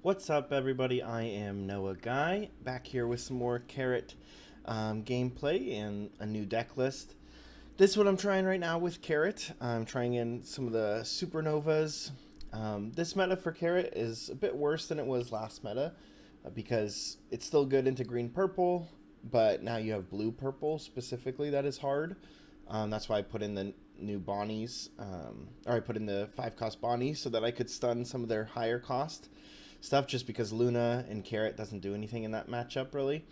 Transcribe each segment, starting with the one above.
What's up, everybody? I am Noah Guy, back here with some more Carrot gameplay and a new deck list. This is what I'm trying right now with Carrot. I'm trying in some of the Supernovas. This meta for Carrot is a bit worse than it was last meta because it's still good into green-purple, but now you have blue-purple specifically that is hard. That's why I put in the new Bonnies, or I put in the 5-cost Bonnies so that I could stun some of their higher cost stuff just because Luna and Carrot doesn't do anything in that matchup really.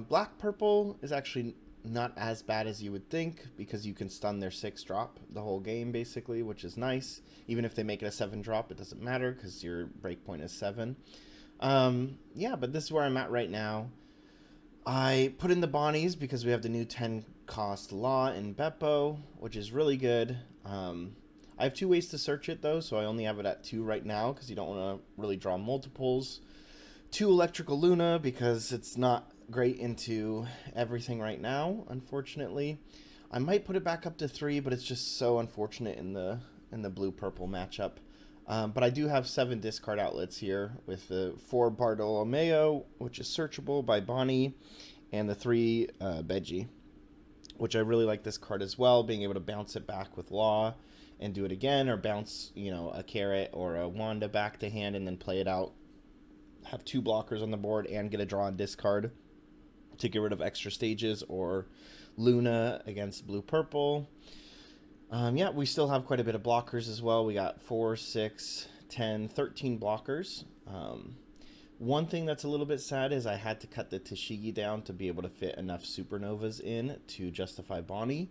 Black purple is actually not as bad as you would think because you can stun their 6 drop the whole game basically, which is nice. Even if they make it a 7 drop, it doesn't matter because your breakpoint is 7. Yeah, but this is where I'm at right now. I put in the Bonnies because we have the new 10 cost Law in Beppo, which is really good. I have 2 ways to search it though, so I only have it at 2 right now because you don't want to really draw multiples. 2 Electrical Luna because it's not great into everything right now, unfortunately. I might put it back up to 3, but it's just so unfortunate in the blue-purple matchup. But I do have 7 discard outlets here with the 4 Bartolomeo, which is searchable by Bonnie, and the 3 Buggy, which I really like this card as well, being able to bounce it back with Law and do it again, or bounce, a Carrot or a Wanda back to hand and then play it out. Have 2 blockers on the board and get a draw and discard to get rid of extra stages, or Luna against blue-purple. Yeah, we still have quite a bit of blockers as well. We got 4, 6, 10, 13 blockers. One thing that's a little bit sad is I had to cut the Tashigi down to be able to fit enough Supernovas in to justify Bonnie.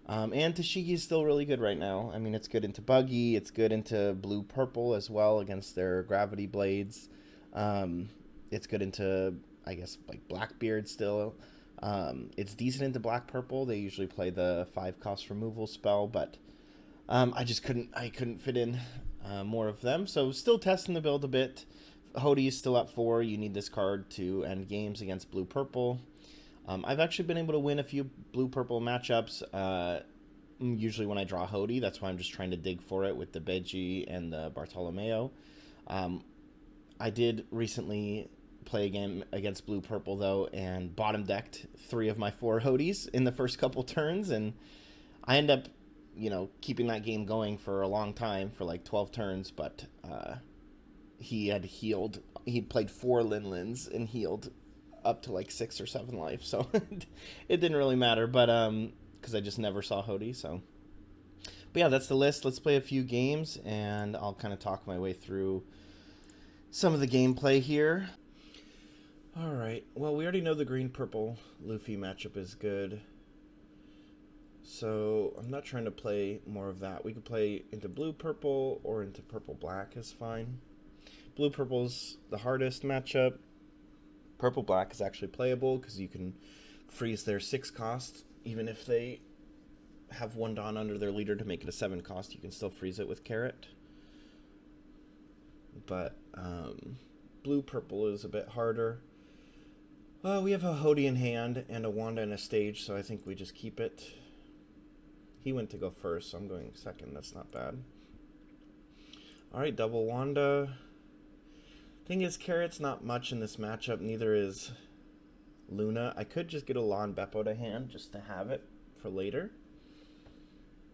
And Tashigi is still really good right now. I mean, it's good into Buggy. It's good into blue-purple as well against their Gravity Blades. It's good into, I guess, like Blackbeard still. It's decent into black-purple. They usually play the 5-cost removal spell, but I couldn't fit in more of them. So still testing the build a bit. Hody is still at 4. You need this card to end games against blue-purple. I've actually been able to win a few blue-purple matchups, usually when I draw Hody. That's why I'm just trying to dig for it with the Beji and the Bartolomeo. I did recently play a game against blue-purple, though, and bottom-decked 3 of my 4 Hodies in the first couple turns, and I end up, keeping that game going for a long time, for like 12 turns, but he had healed. He'd played 4 Linlins and healed up to like 6 or 7 life, so it didn't really matter, but because I just never saw Hody, so. But yeah, that's the list. Let's play a few games, and I'll kind of talk my way through some of the gameplay here. Alright, well, we already know the green-purple Luffy matchup is good, so I'm not trying to play more of that. We could play into blue-purple or into purple-black is fine. Blue-purple's the hardest matchup. Purple-black is actually playable because you can freeze their 6 cost. Even if they have 1 Dawn under their leader to make it a 7 cost, you can still freeze it with Carrot. But blue-purple is a bit harder. Well, we have a Hody in hand and a Wanda in a stage, so I think we just keep it. He went to go first, so I'm going second. That's not bad. Alright, double Wanda. Thing is, Carrot's not much in this matchup. Neither is Luna. I could just get a Law and Beppo to hand just to have it for later,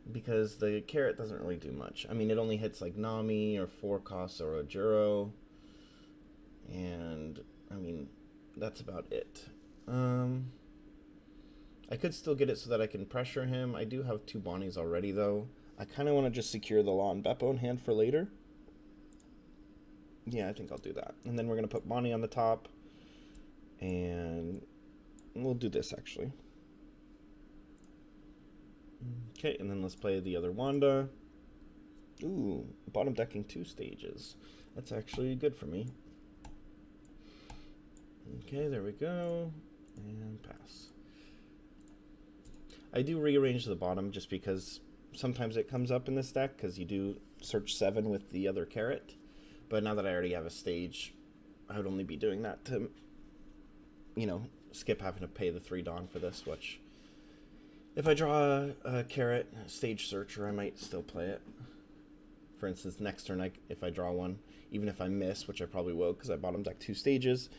because the Carrot doesn't really do much. I mean, it only hits like Nami or 4 costs or Ojuro, and I mean, that's about it. I could still get it so that I can pressure him. I do have 2 Bonnies already, though. I kind of want to just secure the Law and Beppo in hand for later. Yeah, I think I'll do that. And then we're going to put Bonnie on the top, and we'll do this, actually. Okay, and then let's play the other Wanda. Ooh, bottom decking 2 stages. That's actually good for me. Okay, there we go. And pass. I do rearrange the bottom just because sometimes it comes up in this deck because you do search 7 with the other Carrot. But now that I already have a stage, I would only be doing that to, skip having to pay the 3 Dawn for this, which, if I draw a Carrot stage searcher, I might still play it For instance, next turn, if I draw one, even if I miss, which I probably will because I bottom deck 2 stages,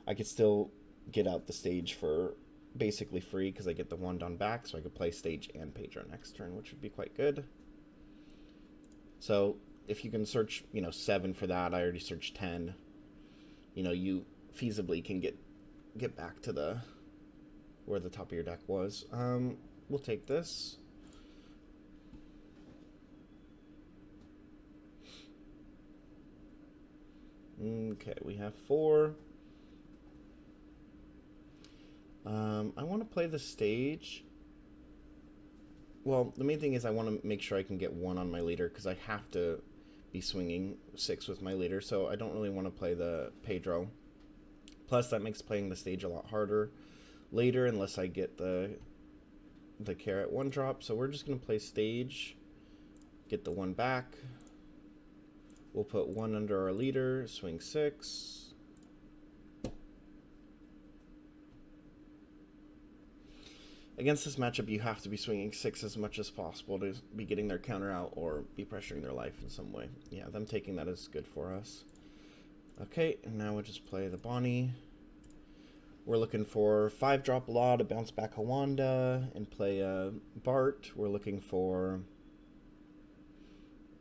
I could still get out the stage for basically free because I get the 1 done back, so I could play stage and Pedro next turn, which would be quite good. So if you can search, 7 for that, I already searched 10. You feasibly can get back to where the top of your deck was. We'll take this. Okay, we have 4. I want to play the stage. Well, the main thing is I want to make sure I can get 1 on my leader because I have to be swinging 6 with my leader, so I don't really want to play the Pedro. Plus, that makes playing the stage a lot harder later unless I get the carrot 1 drop. So we're just going to play stage, get the 1 back. We'll put 1 under our leader, swing 6. Against this matchup, you have to be swinging 6 as much as possible to be getting their counter out or be pressuring their life in some way. Yeah, them taking that is good for us. Okay, and now we'll just play the Bonnie. We're looking for 5 drop Law to bounce back a Wanda and play a Bart. We're looking for...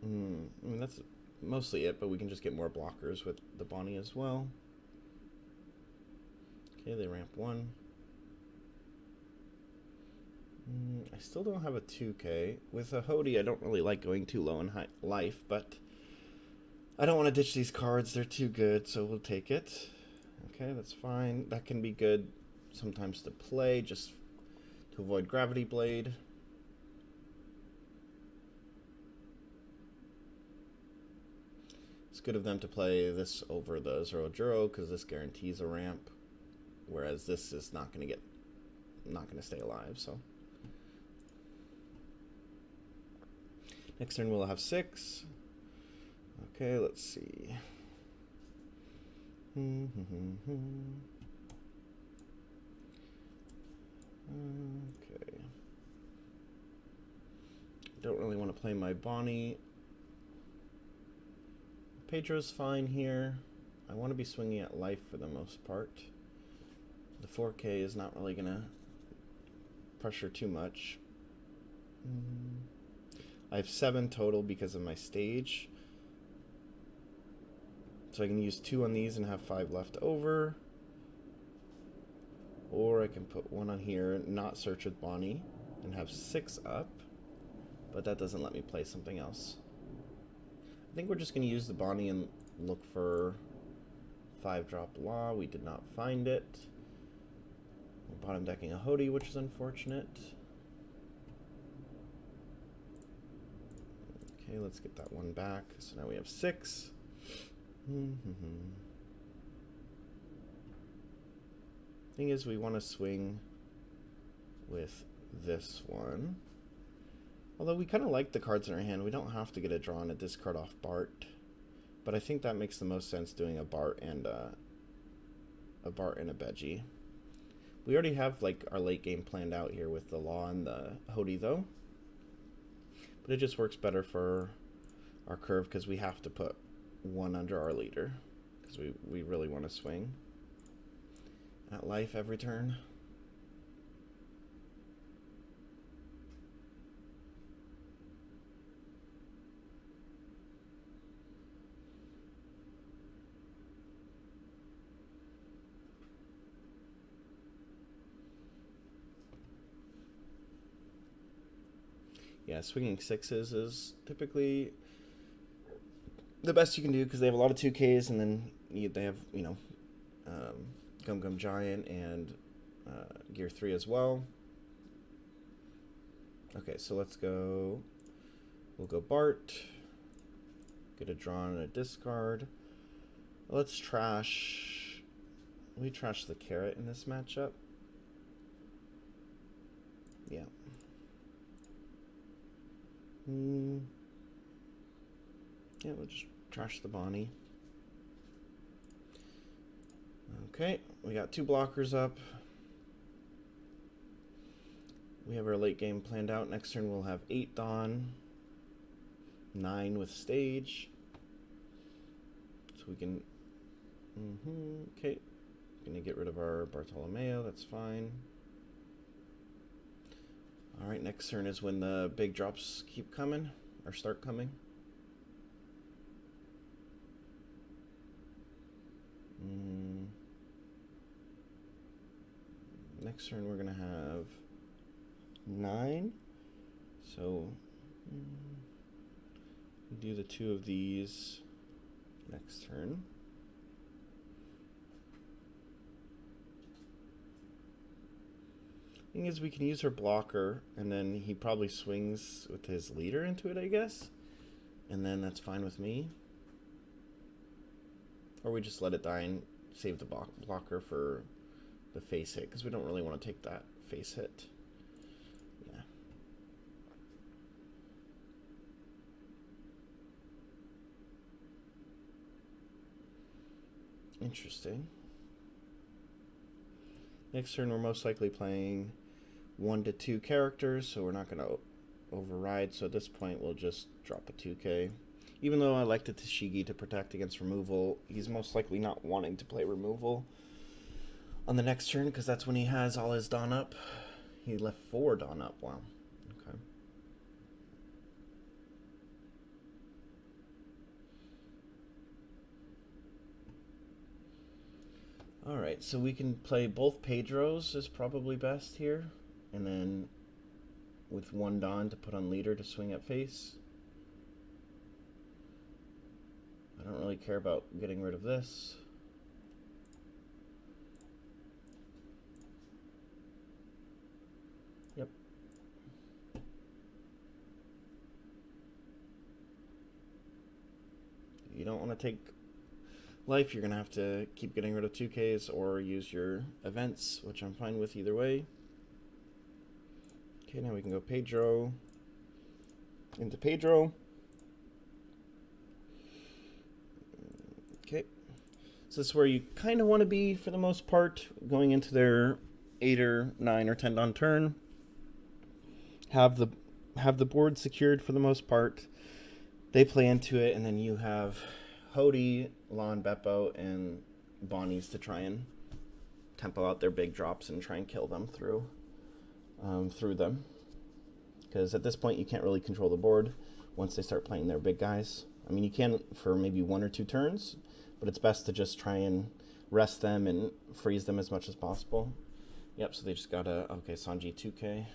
I mean, that's mostly it, but we can just get more blockers with the Bonnie as well. Okay, they ramp 1. I still don't have a 2K. With a Hody, I don't really like going too low in life, but I don't want to ditch these cards. They're too good, so we'll take it. Okay, that's fine. That can be good sometimes to play, just to avoid Gravity Blade. It's good of them to play this over the Zero Juro, because this guarantees a ramp, whereas this is not going to stay alive, so... Next turn we'll have 6. Okay, let's see. Okay. Don't really want to play my Bonnie. Pedro's fine here. I want to be swinging at life for the most part. The 4K is not really going to pressure too much. I have 7 total because of my stage. So I can use 2 on these and have 5 left over. Or I can put 1 on here, not search with Bonnie, and have 6 up. But that doesn't let me play something else. I think we're just going to use the Bonnie and look for 5 drop Law. We did not find it. We're bottom decking a Hody, which is unfortunate. Okay, let's get that 1 back. So now we have 6. Thing is, we want to swing with this one. Although we kind of like the cards in our hand, we don't have to get a draw and a discard off Bart. But I think that makes the most sense doing a Bart and a Buggy. We already have like our late game planned out here with the Law and the Hody though. But it just works better for our curve because we have to put 1 under our leader because we really want to swing at life every turn. Yeah, swinging 6s is typically the best you can do because they have a lot of 2Ks, and then they have, Gum Gum Giant and Gear 3 as well. Okay, so let's go. We'll go Bart. Get a draw and a discard. Let's trash. We trash the carrot in this matchup. Yeah. Yeah, we'll just trash the Bonnie. Okay, we got 2 blockers up. We have our late game planned out. Next turn we'll have 8 Dawn. 9 with stage. So we can... okay. Gonna get rid of our Bartolomeo, that's fine. Alright, next turn is when the big drops keep coming, or start coming. Next turn we're gonna have 9. So we do the 2 of these next turn. Thing is, we can use her blocker, and then he probably swings with his leader into it, I guess. And then that's fine with me. Or we just let it die and save the blocker for the face hit, because we don't really want to take that face hit. Yeah. Interesting. Next turn we're most likely playing 1 to 2 characters, so we're not going to override. So at this point we'll just drop a 2k. Even though I like the Tashigi to protect against removal, he's most likely not wanting to play removal on the next turn, because that's when he has all his Dawn up. He left 4 Dawn up. Wow. Okay. Alright, so we can play both Pedros is probably best here. And then with 1 Dawn to put on leader to swing at face. I don't really care about getting rid of this. Yep. You don't want to take life, you're going to have to keep getting rid of 2Ks or use your events, which I'm fine with either way. Okay, now we can go Pedro into Pedro. Okay, so this is where you kind of want to be for the most part, going into their 8 or 9 or 10 on turn. Have the board secured for the most part. They play into it, and then you have Hody, Lon, Beppo, and Bonnie's to try and tempo out their big drops and try and kill them through them. Because at this point you can't really control the board once they start playing their big guys. I mean, you can for maybe 1 or 2 turns, but it's best to just try and rest them and freeze them as much as possible. Yep, so they just got a... okay, Sanji 2k.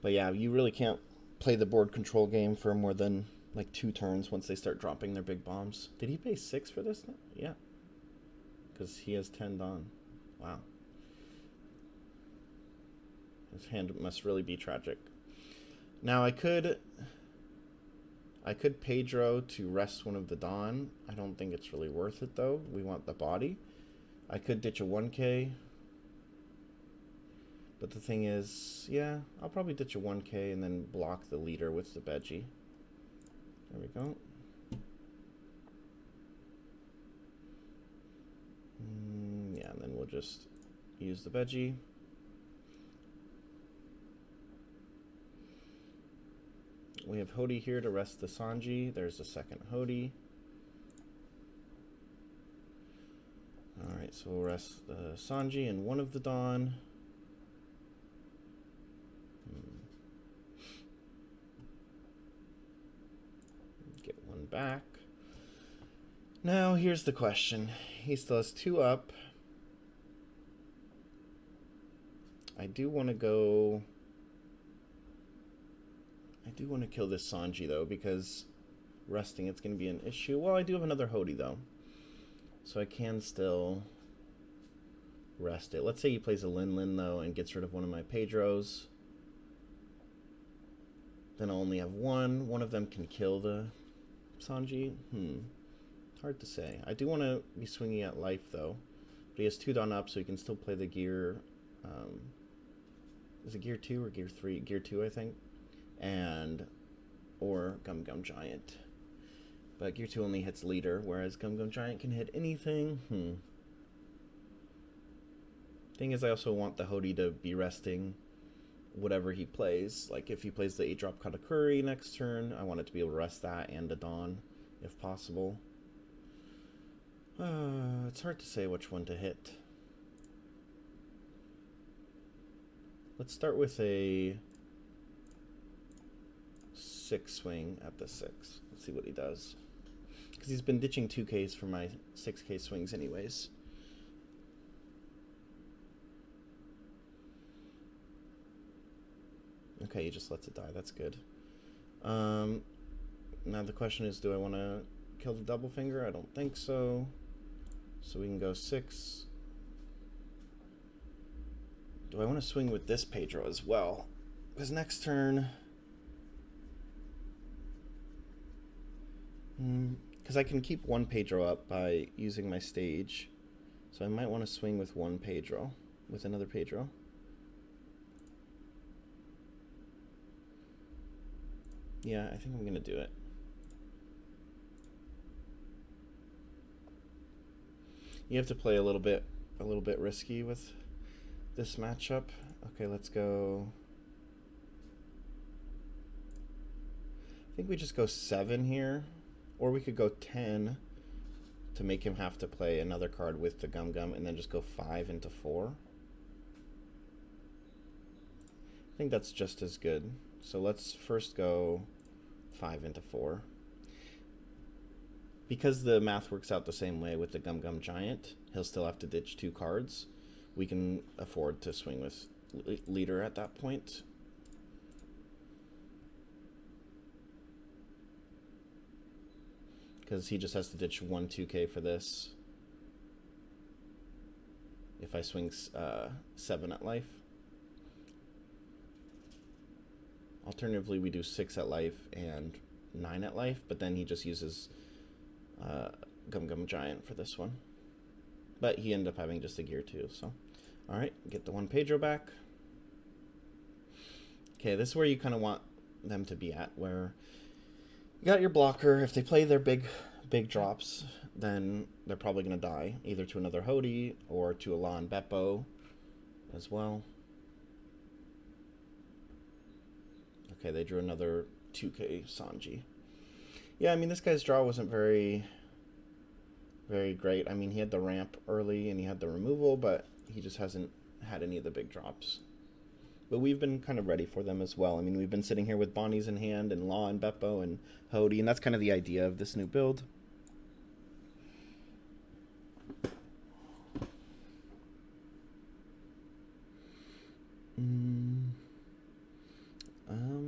But yeah, you really can't play the board control game for more than like 2 turns once they start dropping their big bombs. Did he pay 6 for this? Yeah. Because he has 10 Dawn. Wow. His hand must really be tragic. Now I could Pedro to rest one of the Dawn. I don't think it's really worth it though. We want the body. I could ditch a 1k. But the thing is, yeah, I'll probably ditch a 1k and then block the leader with the Veggie. There we go. Yeah, and then we'll just use the Veggie. We have Hody here to rest the Sanji. There's a second Hody. Alright, so we'll rest the Sanji and one of the Dawn. Get one back. Now, here's the question. He still has 2 up. I do want to go... I do want to kill this Sanji, though, because resting it's going to be an issue. Well, I do have another Hody, though. So I can still rest it. Let's say he plays a Lin, though, and gets rid of one of my Pedros. Then I'll only have 1. One of them can kill the Sanji. Hard to say. I do want to be swinging at life, though. But he has 2 Dawn up, so he can still play the gear... is it gear 2 or gear 3? Gear 2, I think. And... or Gum Gum Giant. But Gear 2 only hits leader, whereas Gum Gum Giant can hit anything. Thing is, I also want the Hody to be resting whatever he plays. Like, if he plays the 8-drop Katakuri next turn, I want it to be able to rest that and a Dawn, if possible. It's hard to say which one to hit. Let's start with a 6 swing at the 6. Let's see what he does. Because he's been ditching 2Ks for my 6K swings anyways. Okay, he just lets it die. That's good. Now the question is, do I want to kill the double finger? I don't think so. So we can go 6. Do I want to swing with this Pedro as well? Because next turn... Because I can keep one Pedro up by using my stage. So I might want to swing with one Pedro. With another Pedro. Yeah, I think I'm going to do it. You have to play a little bit risky with this matchup. Okay, let's go. I think we just go 7 here, or we could go 10 to make him have to play another card with the Gum Gum, and then just go 5 into 4. I think that's just as good. So let's first go 5 into 4. Because the math works out the same way with the Gum Gum Giant, he'll still have to ditch 2 cards. We can afford to swing with leader at that point. Because he just has to ditch 1 2K for this. If I swing 7 at life. Alternatively, we do 6 at life and 9 at life, but then he just uses Gum Gum Giant for this one. But he ended up having just a Gear 2, so. Alright, get the 1 Pedro back. Okay, this is where you kind of want them to be at, where you got your blocker. If they play their big drops, then they're probably going to die, either to another Hody or to a Law and Beppo as well. Okay, they drew another 2K Sanji. Yeah, I mean, this guy's draw wasn't very great. I mean, he had the ramp early and he had the removal, but he just hasn't had any of the big drops. But we've been kind of ready for them as well. I mean, we've been sitting here with Bonnies in hand and Law and Beppo and Hody, and that's kind of the idea of this new build.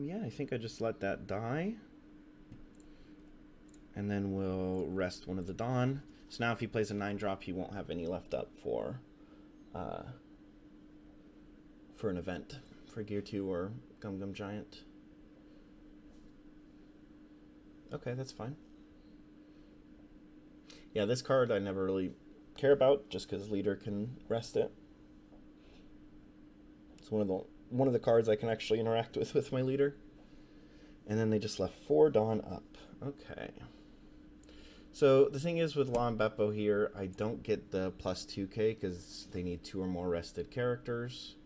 Yeah, I think I just let that die. And then we'll rest one of the Dawn. So now if he plays a 9-drop, he won't have any left up for an event, for Gear 2 or Gum Gum Giant. Okay, that's fine. Yeah, this card I never really care about, just because leader can rest it. It's one of the cards I can actually interact with my leader. And then they just left 4 Dawn up. Okay. So the thing is with Law and Beppo here, I don't get the plus 2K because they need 2 or more rested characters.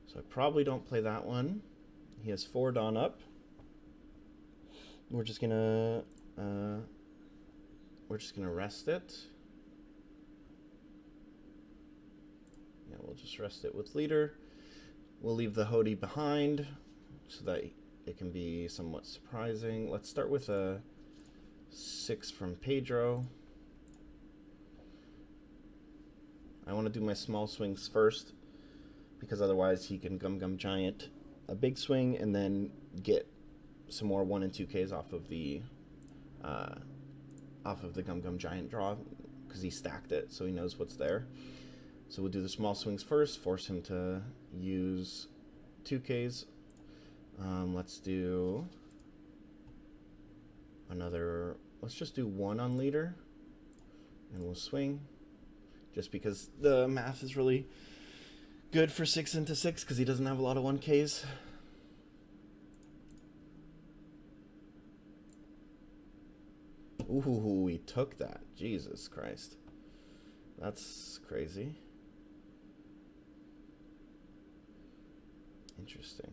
So I probably don't play that one. He has 4 Dawn up. We're just gonna rest it. Yeah, we'll just rest it with leader. We'll leave the Hody behind so that it can be somewhat surprising. Let's start with a 6 from Pedro. I want to do my small swings first, because otherwise he can Gum Gum Giant a big swing and then get some more 1 and 2Ks off of the Gum Gum Giant draw, because he stacked it, so he knows what's there. So we'll do the small swings first, force him to use 2Ks. Let's do another, let's just do 1 on leader, and we'll swing, just because the math is really good for 6 into 6, because he doesn't have a lot of 1Ks. Ooh, he took that. Jesus Christ. That's crazy. Interesting.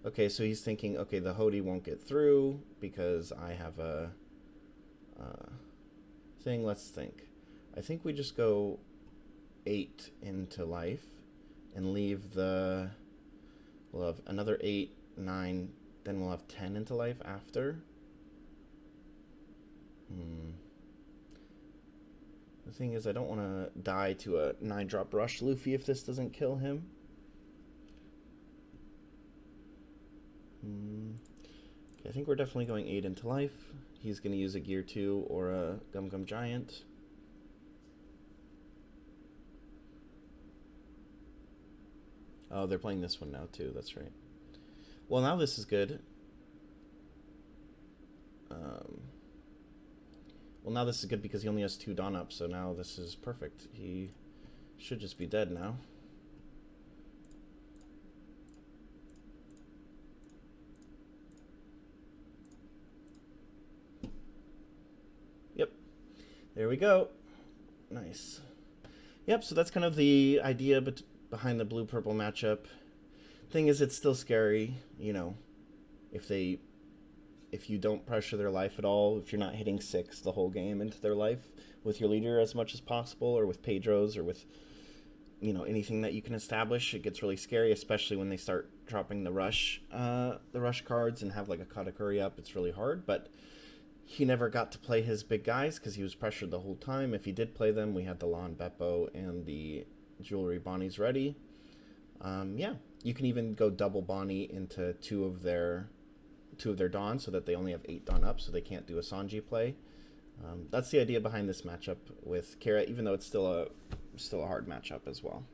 Okay, so he's thinking, okay, the Hody won't get through because I have a thing. Let's think. I think we just go 8 into life and leave the... We'll have another 8, 9, then we'll have 10 into life after. The thing is, I don't want to die to a 9-drop Rush Luffy if this doesn't kill him. Okay, I think we're definitely going 8 into life. He's going to use a Gear 2 or a Gum Gum Giant. Oh, they're playing this one now too, that's right. Well, now this is good. Well, now this is good because he only has 2 Dawn up, so now this is perfect. He should just be dead now. Yep. There we go. Nice. Yep, so that's kind of the idea behind the blue-purple matchup. Thing is, it's still scary, you know, if you don't pressure their life at all, if you're not hitting 6 the whole game into their life with your leader as much as possible, or with Pedro's, or with, you know, anything that you can establish, it gets really scary, especially when they start dropping the rush cards and have like a Katakuri up. It's really hard, but he never got to play his big guys because he was pressured the whole time. If he did play them, we had the Lon Beppo and the Jewelry Bonnies ready. Yeah, you can even go double Bonnie into two of their Dawns so that they only have 8 Dawn up, so they can't do a Sanji play. That's the idea behind this matchup with Kara, even though it's still a hard matchup as well.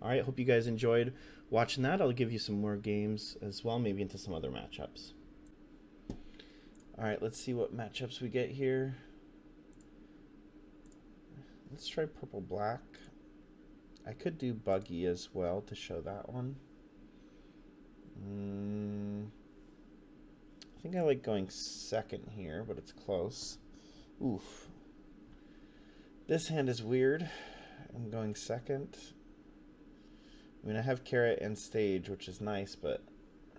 All right, hope you guys enjoyed watching that. I'll give you some more games as well, maybe into some other matchups. All right, let's see what matchups we get here. Let's try purple black. I could do Buggy as well to show that one. I think I like going second here, but it's close. Oof. This hand is weird. I'm going second. I mean, I have Carrot and Stage, which is nice, but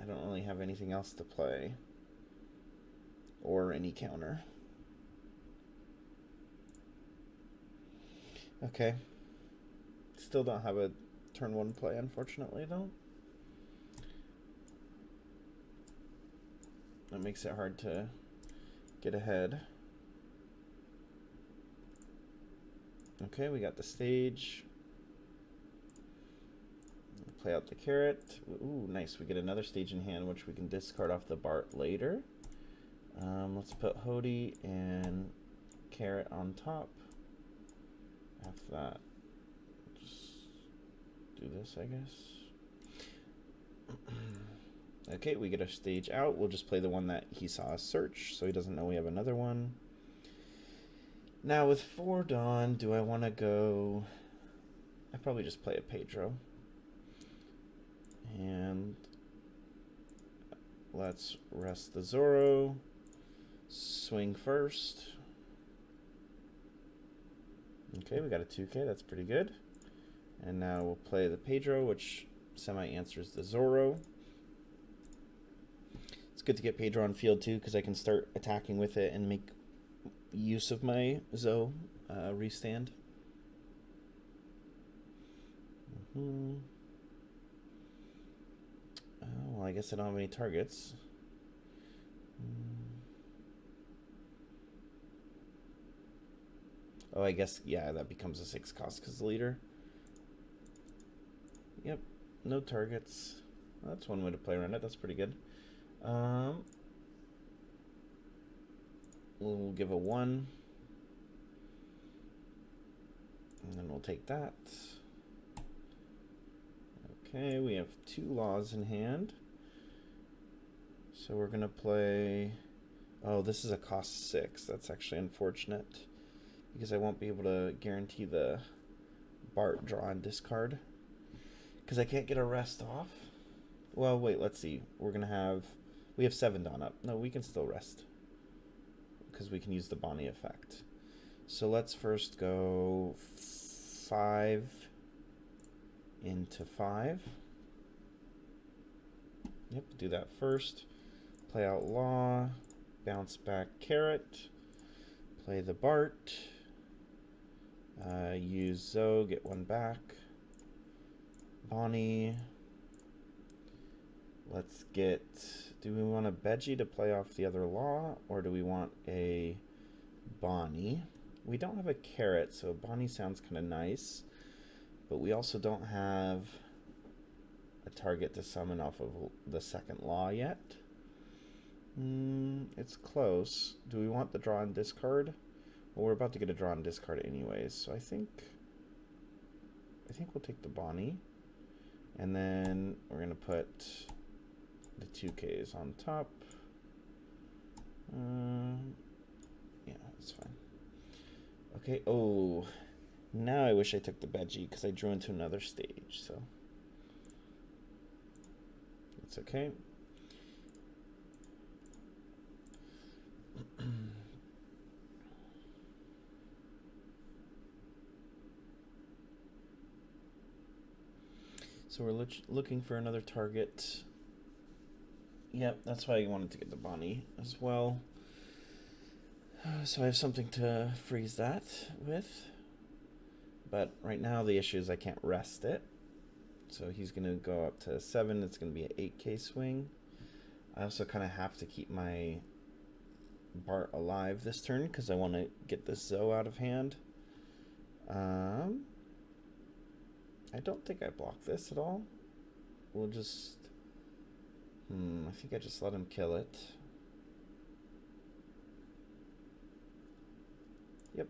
I don't really have anything else to play. Or any counter. Okay. Still don't have a turn 1 play, unfortunately, though. That makes it hard to get ahead. Okay, we got the Stage. Play out the Carrot. Ooh, nice. We get another Stage in hand, which we can discard off the Bart later. Let's put Hody and Carrot on top. After that, just do this, I guess. Okay, we get a Stage out. We'll just play the one that he saw us search, so he doesn't know we have another one. Now with 4 Dawn, do I want to go... I'd probably just play a Pedro. And let's rest the Zoro. Swing first. Okay, we got a 2K, that's pretty good. And now we'll play the Pedro, which semi-answers the Zoro. It's good to get Pedro on field too, because I can start attacking with it and make use of my Zo restand. Oh, well, I guess I don't have any targets. Oh, I guess, yeah, that becomes a 6 cost because the leader. Yep, no targets. Well, that's one way to play around it. That's pretty good. We'll give a 1. And then we'll take that. Okay, we have 2 laws in hand. So we're going to play... Oh, this is a cost 6. That's actually unfortunate, because I won't be able to guarantee the Bart draw and discard, because I can't get a rest off. Well, wait, let's see. We have 7 Dawn up. No, we can still rest. because we can use the Bonnie effect. So let's first go 5 into 5. Yep, do that first. Play Outlaw, bounce back Carrot, play the Bart, use Zoe, get 1 back. Bonnie. Let's get, do we want a Buggy to play off the other Law, or do we want a Bonnie? We don't have a Carrot, so Bonnie sounds kind of nice, but we also don't have a target to summon off of the second Law yet. It's close. Do we want the draw and discard? Well, we're about to get a draw and discard anyways, so I think we'll take the Bonnie, and then we're gonna put the 2Ks on top. Yeah, that's fine. Okay. Oh, now I wish I took the Buggy because I drew into another stage, so it's okay. So we're looking for another target. Yep, that's why I wanted to get the Bonnie as well. So I have something to freeze that with. But right now the issue is I can't rest it. So he's going to go up to 7. It's going to be an 8K swing. I also kind of have to keep my Bart alive this turn because I want to get this Zoe out of hand. I don't think I block this at all. We'll just... I think I just let him kill it. Yep.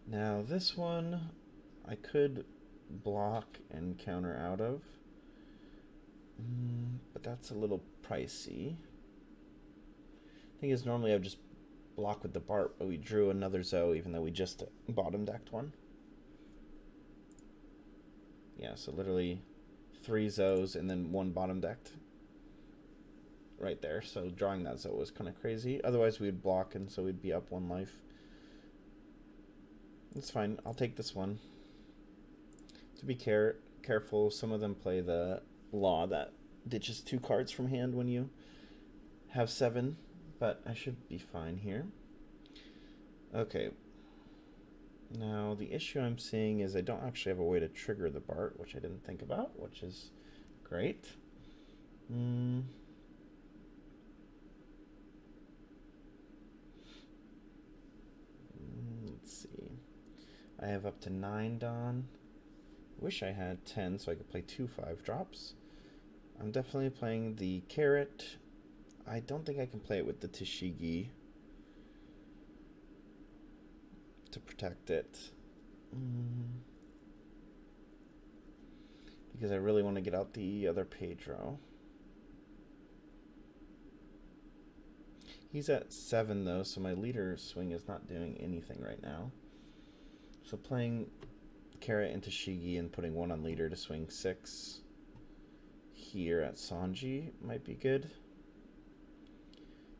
Now this one I could block and counter out of. But that's a little pricey. Thing is, normally I would just block with the Bart, but we drew another Zoe even though we just bottom decked one. Yeah, so literally 3 Zoes and then 1 bottom decked right there. So drawing that Zoe was kind of crazy. Otherwise we'd block and so we'd be up 1 life. It's fine. I'll take this one. To be careful, some of them play the Law that ditches 2 cards from hand when you have 7, but I should be fine here. Okay. Now the issue I'm seeing is I don't actually have a way to trigger the Bart, which I didn't think about, which is great. Let's see. I have up to 9 Dawn. Wish I had 10 so I could play 2 5-drops. I'm definitely playing the Carrot. I don't think I can play it with the Tashigi to protect it. Because I really want to get out the other Pedro. He's at 7 though, so my leader swing is not doing anything right now. So playing Carrot into Shigi and putting 1 on leader to swing 6 here at Sanji might be good.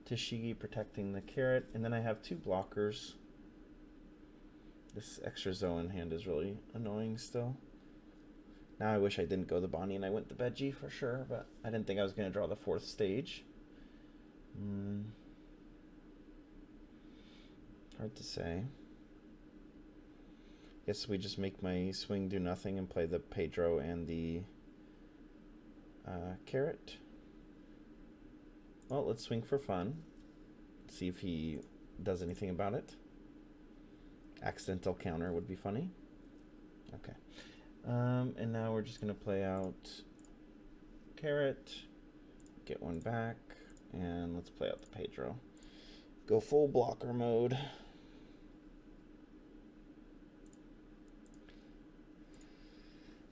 Tashigi protecting the Carrot, and then I have 2 blockers. This extra Zoe in hand is really annoying still. Now I wish I didn't go the Bonnie and I went the Buggy for sure, but I didn't think I was going to draw the 4th stage. Hard to say. Guess we just make my swing do nothing and play the Pedro and the Carrot. Well, let's swing for fun. See if he does anything about it. Accidental counter would be funny. Okay. And now we're just going to play out Carrot, get 1 back, and let's play out the Pedro. Go full blocker mode.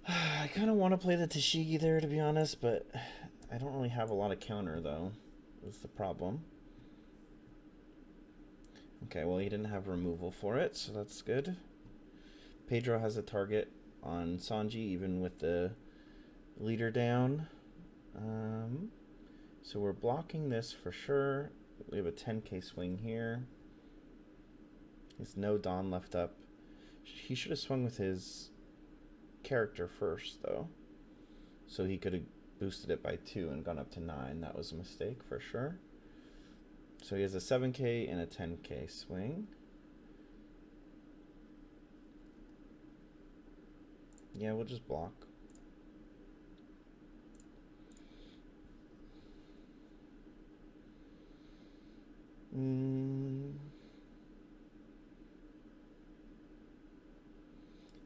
I kind of want to play the Tashigi there, to be honest, but I don't really have a lot of counter, though. That's the problem. Okay, well, he didn't have removal for it, so that's good. Pedro has a target on Sanji, even with the leader down. So we're blocking this for sure. We have a 10k swing here. There's no Dawn left up. He should have swung with his character first, though. So he could have boosted it by 2 and gone up to 9. That was a mistake for sure. So he has a 7k and a 10k swing. Yeah, we'll just block.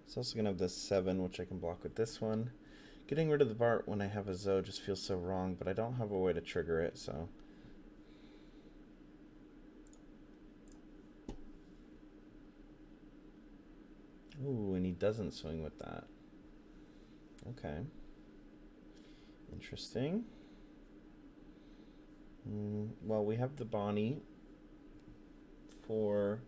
It's also going to have this 7, which I can block with this one. Getting rid of the Bart when I have a Zoe just feels so wrong, but I don't have a way to trigger it, so. Ooh, and he doesn't swing with that. Okay. Interesting. Well, we have the Bonnie for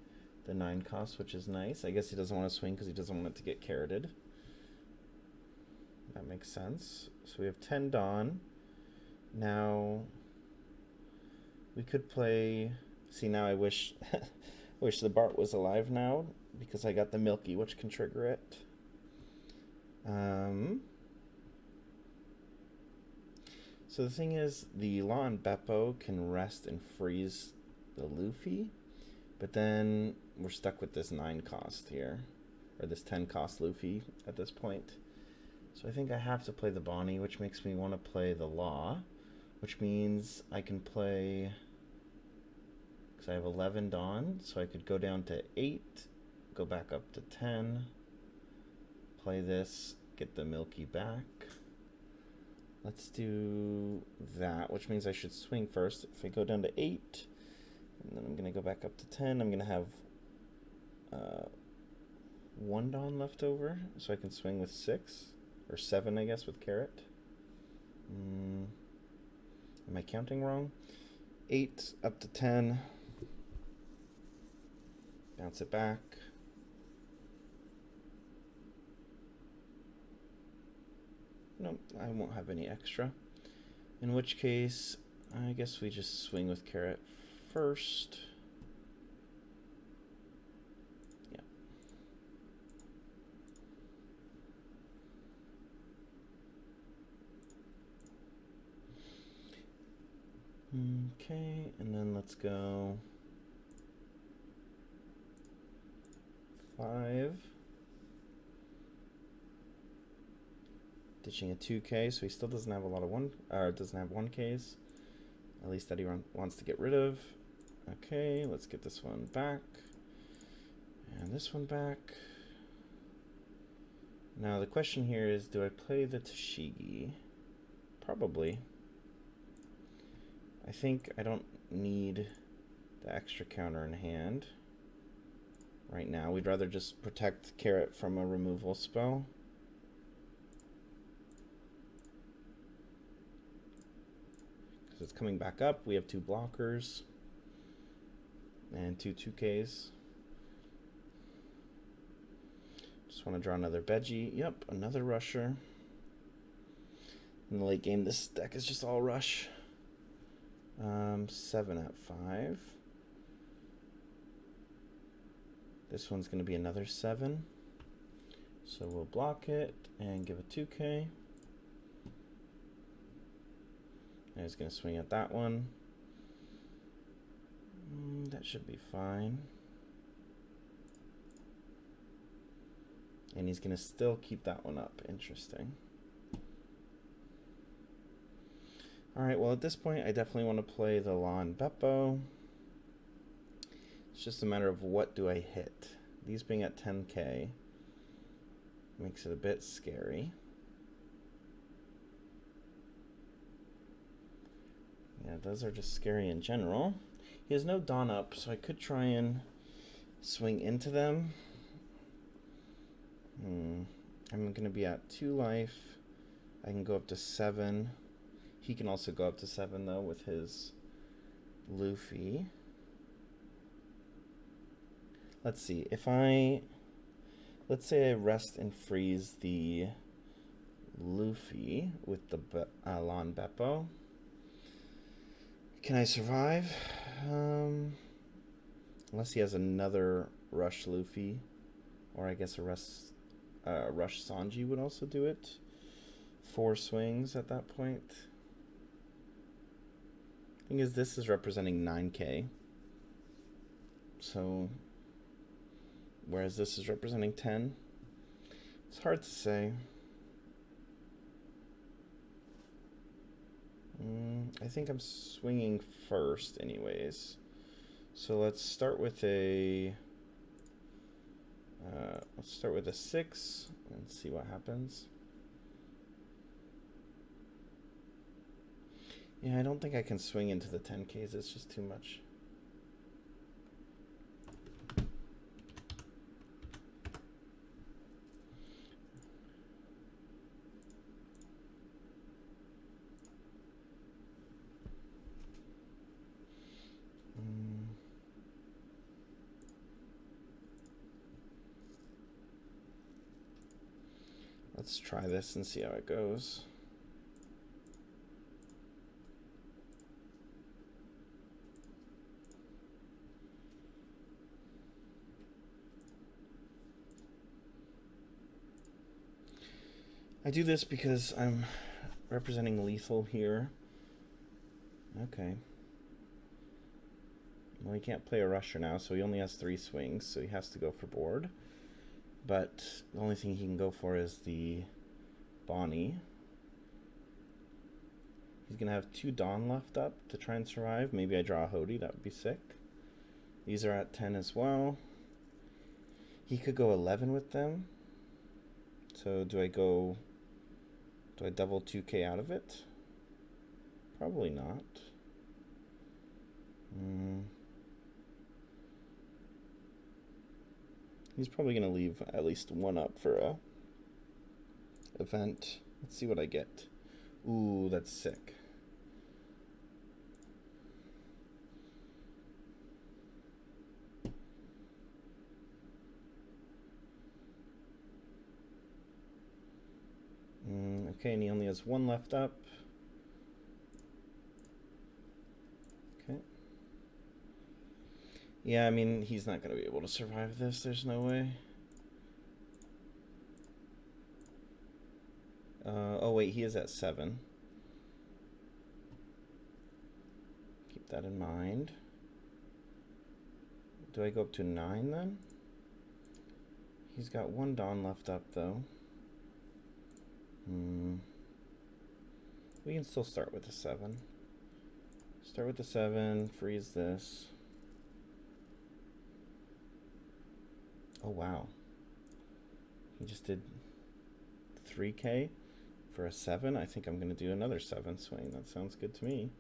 the 9 cost, which is nice. I guess he doesn't want to swing because he doesn't want it to get carroted. That makes sense. So we have 10 Dawn. Now we could play. See, now I wish wish the Bart was alive now because I got the Milky, which can trigger it. So the thing is, the Law and Beppo can rest and freeze the Luffy, but then we're stuck with this 9 cost here, or this 10 cost Luffy at this point. So I think I have to play the Bonnie, which makes me want to play the Law, which means I can play, because I have 11 Dawn, so I could go down to 8, go back up to 10, play this, get the Milky back. Let's do that, which means I should swing first. If I go down to 8, and then I'm going to go back up to 10, I'm going to have 1 Dawn left over, so I can swing with 6, or 7, I guess, with Carrot. Am I counting wrong? 8 up to 10. Bounce it back. Nope, I won't have any extra. In which case, I guess we just swing with Carrot first. Yeah. Okay, and then let's go 5. Ditching a 2k, so he still doesn't have a lot of doesn't have 1ks. At least that he wants to get rid of. Okay, let's get this one back. And this one back. Now the question here is, do I play the Tashigi? Probably. I think I don't need the extra counter in hand right now. We'd rather just protect Carrot from a removal spell. It's coming back up. We have 2 blockers and 2 2Ks. Just want to draw another Buggy. Yep, another rusher. In the late game, this deck is just all rush. 7 at 5. This one's going to be another 7. So we'll block it and give a 2K. I was going to swing at that one. That should be fine. And he's going to still keep that one up. Interesting. Alright, well at this point I definitely want to play the Law and Beppo. It's just a matter of what do I hit. These being at 10k makes it a bit scary. Yeah, those are just scary in general. He has no Dawn up, so I could try and swing into them. I'm going to be at 2 life. I can go up to 7. He can also go up to 7, though, with his Luffy. Let's see. Let's say I rest and freeze the Luffy with the Law and Beppo. Can I survive? Unless he has another Rush Luffy. Or I guess a Rush Sanji would also do it. 4 swings at that point. Thing is, this is representing 9k. So, whereas this is representing 10. It's hard to say. I think I'm swinging first anyways. So let's start with a 6 and see what happens. Yeah, I don't think I can swing into the 10Ks. It's just too much. Let's try this and see how it goes. I do this because I'm representing lethal here. Okay. Well, he can't play a rusher now, so he only has 3 swings, so he has to go for board. But the only thing he can go for is the Bonnie. He's going to have 2 Dawn left up to try and survive. Maybe I draw a Hody, that would be sick. These are at 10 as well. He could go 11 with them. So do I double 2k out of it? Probably not. He's probably going to leave at least 1 up for a event. Let's see what I get. Ooh, that's sick. Okay, and he only has 1 left up. Okay. Yeah, I mean, he's not going to be able to survive this. There's no way. Oh, wait, he is at 7. Keep that in mind. Do I go up to 9 then? He's got 1 Dawn left up, though. We can still start with the 7. Start with the 7, freeze this. Oh, wow. He just did 3k for a 7. I think I'm going to do another 7 swing. That sounds good to me.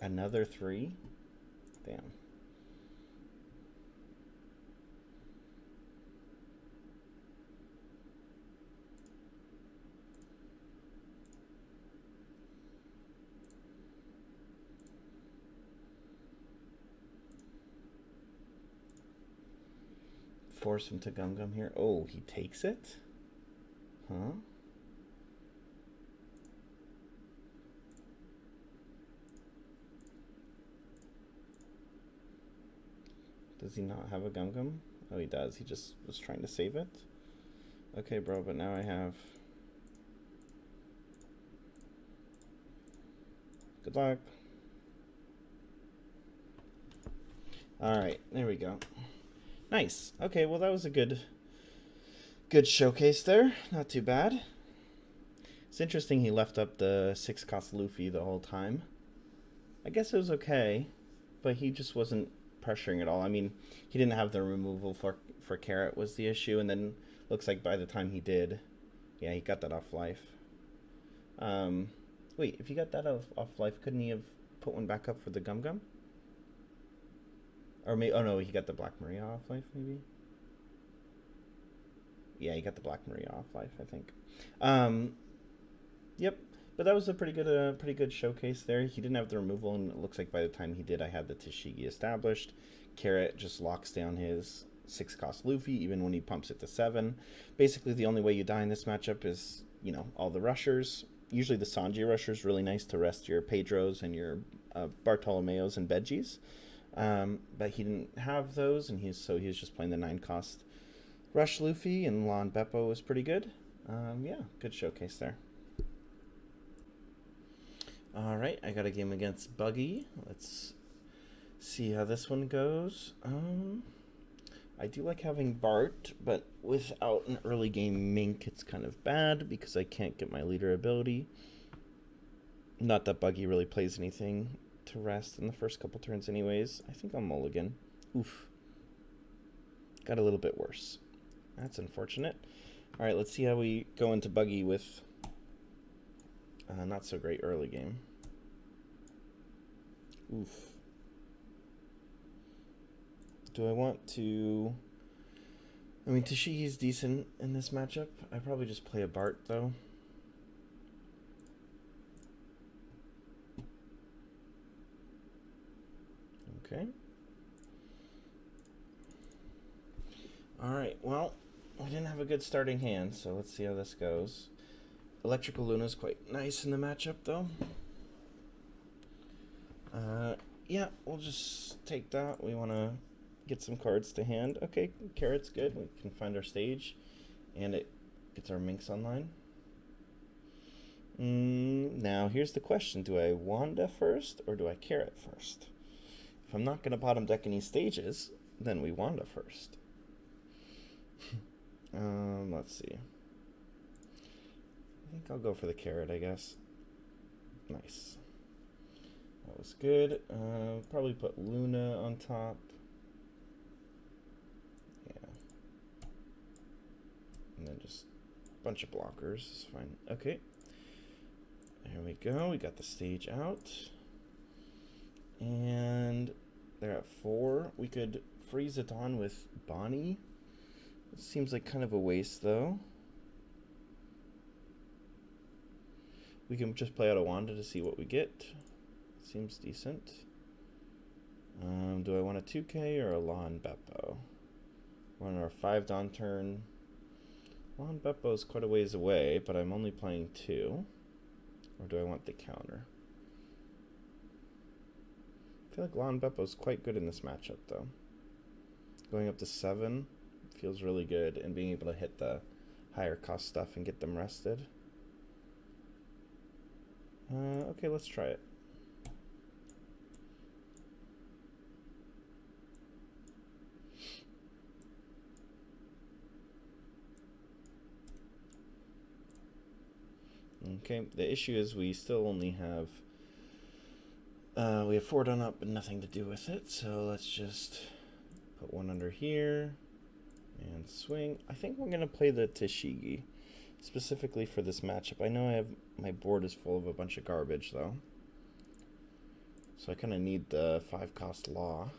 Another 3? Damn. Force him to Gum here. Oh, he takes it? Huh? Does he not have a Gum? Oh, he does. He just was trying to save it. Okay, bro, but now I have... Good luck. Alright, there we go. Nice. Okay, well that was a good showcase there. Not too bad. It's interesting he left up the 6-cost Luffy the whole time. I guess it was okay, but he just wasn't pressuring at all. I mean, he didn't have the removal for Carrot was the issue, and then looks like by the time he did, yeah, he got that off life. Wait, if he got that off life, couldn't he have put one back up for the Gum? Or maybe, oh no, he got the Black Maria off life, maybe? Yeah, he got the Black Maria off life, I think. Yep, but that was a pretty good showcase there. He didn't have the removal, and it looks like by the time he did, I had the Tashigi established. Carrot just locks down his 6-cost Luffy, even when he pumps it to 7. Basically, the only way you die in this matchup is, all the rushers. Usually the Sanji rusher is really nice to rest your Pedros and your Bartolomeos and Veggies. But he didn't have those, and he was just playing the 9-cost Rush Luffy, and Lon Beppo was pretty good. Yeah, good showcase there. Alright, I got a game against Buggy. Let's see how this one goes. I do like having Bart, but without an early game Mink, it's kind of bad because I can't get my leader ability. Not that Buggy really plays anything to rest in the first couple turns anyways. I think I'll mulligan. Oof. Got a little bit worse. That's unfortunate. Alright, let's see how we go into Buggy with not so great early game. Oof. Do I want to... I mean, Tashigi's decent in this matchup. I probably just play a Bart, though. Okay. Alright, well, we didn't have a good starting hand, so let's see how this goes. Electrical Luna's quite nice in the matchup, though. Yeah, we'll just take that. We want to get some cards to hand. Okay, Carrot's good. We can find our stage, and it gets our Minks online. Now, here's the question. Do I Wanda first, or do I Carrot first? If I'm not going to bottom deck any stages, then we Wanda first. Let's see. I think I'll go for the Carrot, I guess. Nice. That was good. Probably put Luna on top. Yeah. And then just a bunch of blockers is fine. Okay. There we go. We got the stage out. And they're at 4. We could freeze it on with Bonnie. It seems like kind of a waste, though. We can just play out a Wanda to see what we get. Seems decent. Do I want a 2K or a Lon Beppo? We're on our 5 Dawn turn. Lon Beppo is quite a ways away, but I'm only playing 2. Or do I want the counter? I feel like Lon Beppo is quite good in this matchup, though. Going up to 7 feels really good, and being able to hit the higher cost stuff and get them rested. Okay, let's try it. Okay, the issue is we still only have we have 4 done up and nothing to do with it, so let's just put 1 under here and swing. I think we're gonna play the Tashigi specifically for this matchup. I know I have my board is full of a bunch of garbage though, so I kind of need the 5-cost Law.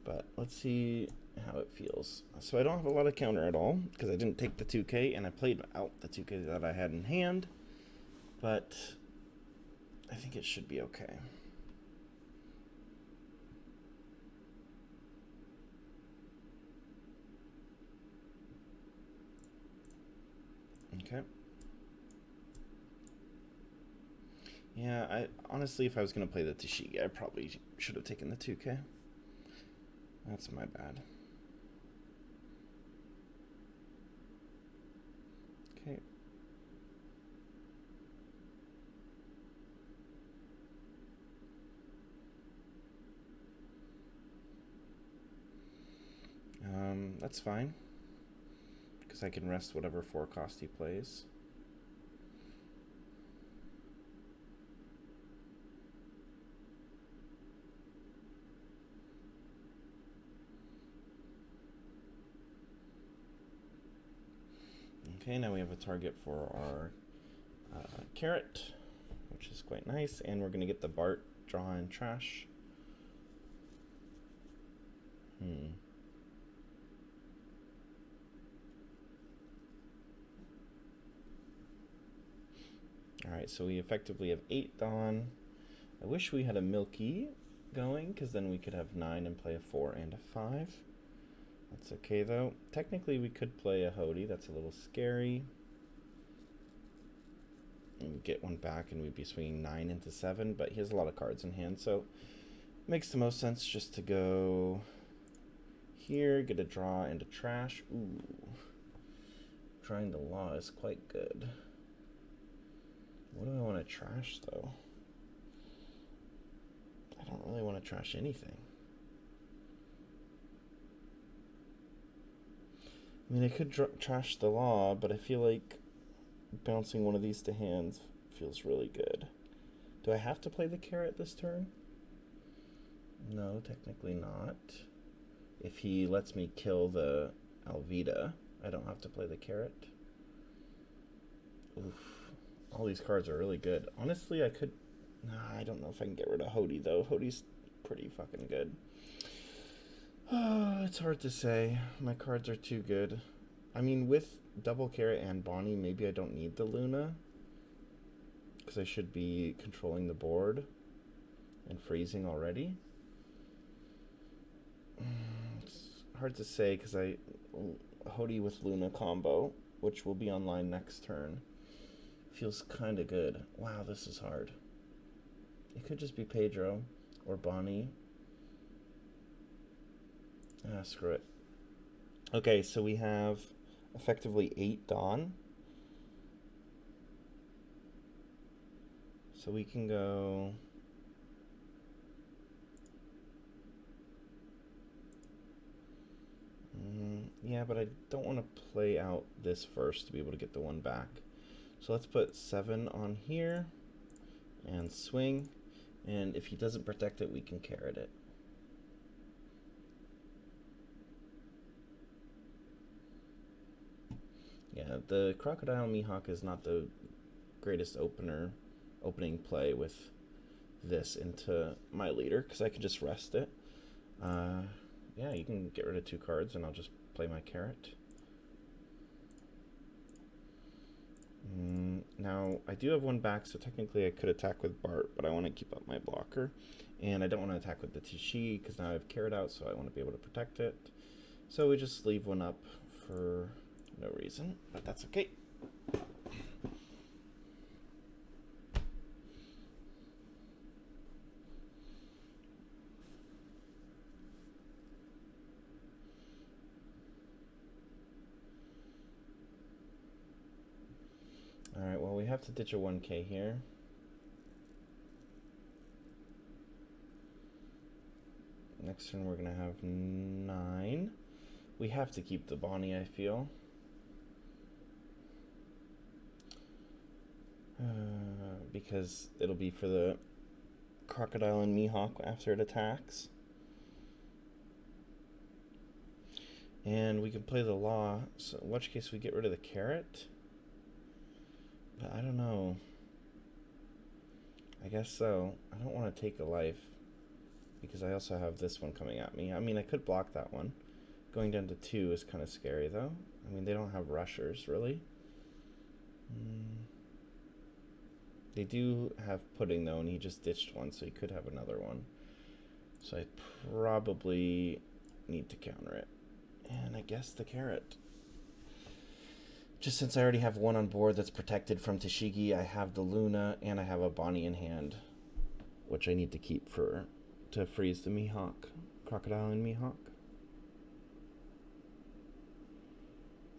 But let's see how it feels. So I don't have a lot of counter at all because I didn't take the 2K and I played out the 2K that I had in hand, but I think it should be okay. Okay. Yeah, I honestly, if I was going to play the Tashigi, I probably should have taken the 2K. That's my bad. Okay. That's fine, because I can rest whatever 4-cost he plays. Okay, now we have a target for our Carrot, which is quite nice, and we're going to get the Bart draw and trash. Alright, so we effectively have 8 Dawn. I wish we had a Milky, going, because then we could have 9 and play a 4 and a 5. That's okay, though. Technically, we could play a Hody. That's a little scary. And we'd get one back, and we'd be swinging 9 into 7, but he has a lot of cards in hand, so it makes the most sense just to go here, get a draw and a trash. Ooh. Trying the law is quite good. What do I want to trash, though? I don't really want to trash anything. I mean, I could trash the law, but I feel like bouncing one of these to hands feels really good. Do I have to play the carrot this turn? No, technically not. If he lets me kill the Alvida, I don't have to play the carrot. Oof. All these cards are really good. Honestly, I could... Nah, I don't know if I can get rid of Hody, though. Hody's pretty fucking good. It's hard to say. My cards are too good. I mean, with double carrot and Bonnie, maybe I don't need the Luna, because I should be controlling the board and freezing already. It's hard to say, because Hody with Luna combo, which will be online next turn, feels kind of good. Wow, this is hard. It could just be Pedro or Bonnie. Ah, screw it. Okay, so we have effectively 8 Dawn. So we can go... yeah, but I don't want to play out this first to be able to get the one back. So let's put 7 on here and swing. And if he doesn't protect it, we can carrot it. Yeah, the Crocodile Mihawk is not the greatest opening play with this into my leader, because I can just rest it. Yeah, you can get rid of 2 cards and I'll just play my carrot. Now, I do have one back, so technically I could attack with Bart, but I want to keep up my blocker. And I don't want to attack with the Tishi, because now I have carrot out, so I want to be able to protect it. So we just leave one up for no reason, but that's okay. Alright, well, we have to ditch a 1K here. Next turn we're going to have 9. We have to keep the Bonnie, I feel. Because it'll be for the Crocodile and Mihawk after it attacks. And we can play the Law, so in which case we get rid of the carrot. But I don't know. I guess so. I don't want to take a life, because I also have this one coming at me. I mean, I could block that one. Going down to 2 is kind of scary, though. I mean, they don't have rushers, really. They do have Pudding, though, and he just ditched one, so he could have another one. So I probably need to counter it. And I guess the carrot. Just since I already have one on board that's protected from Tashigi, I have the Luna, and I have a Bonnie in hand, which I need to keep to freeze the Mihawk. Crocodile and Mihawk.